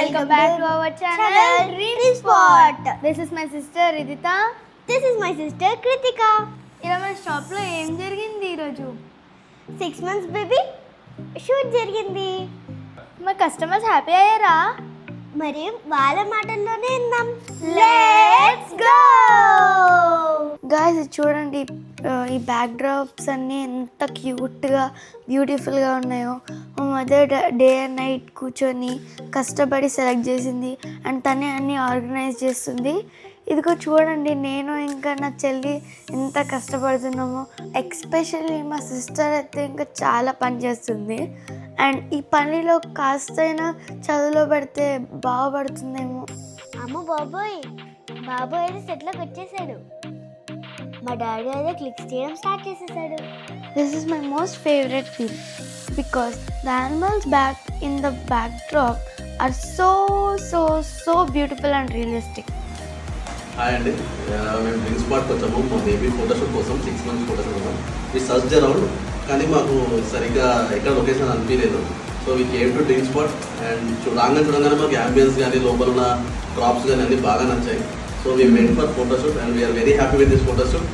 Welcome back to our channel Dream Spot. This is my sister Ridita. This is my sister Kritika. ఇలా మన షాప్లో ఏం జరిగింది ఈరోజు? 6 months baby షూట్ జరిగింది. మా కస్టమర్స్ హ్యాపీ అయ్యారా? మరి వాళ్ళ మాటల్లోనే విందాం. Let's go guys. చూడండి ఈ బ్యాక్ డ్రాప్స్ అన్నీ ఎంత క్యూట్గా బ్యూటిఫుల్గా ఉన్నాయో. మా మదర్ డే అండ్ నైట్ కూర్చొని కష్టపడి సెలెక్ట్ చేసింది అండ్ తనే అన్నీ ఆర్గనైజ్ చేస్తుంది. ఇదిగో చూడండి, నేను ఇంకా నా చెల్లి ఎంత కష్టపడుతున్నామో. ఎక్స్పెషల్లీ మా సిస్టర్ అయితే ఇంకా చాలా పని చేస్తుంది. అండ్ ఈ పనిలో కాస్తైనా చదువులో పెడితే బాగుపడుతుందేమో. అమ్మ బాబోయ్, బాబు అయితే సెట్లోకి వచ్చేసాడు. మా డాడీ అయితే క్లిక్స్ చేయడం స్టార్ట్ చేసేసాడు. This is my most favorite thing because the animals back in the backdrop are so beautiful and realistic. Hi అండి, మేము డ్రీమ్ స్పాట్కి వచ్చాము మా బేబీ ఫోటోషూట్ కోసం. 6 months ఫోటోషూట్ కోసం వీ సర్చ్ అరౌండ్, కానీ మాకు సరిగ్గా ఎక్కడ లొకేషన్ అనిపించలేదు. So we came to dream spot and చూడంగానే మాకు యాంబియన్స్ కానీ లోపల ఉన్న క్రాప్స్ కానీ అన్నీ బాగా నచ్చాయి. So we went for photoshoot and we are very happy with this photoshoot.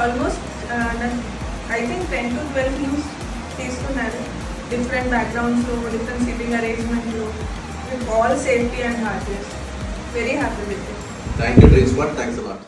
Almost I think 10 to 12 views తీసుకున్నారు. డిఫరెంట్ బ్యాక్గ్రౌండ్స్లో, డిఫరెంట్ సిట్టింగ్ అరేంజ్మెంట్లో, with all safety and hardness. Very happy with it. Thank you Dream Spot, thanks allot.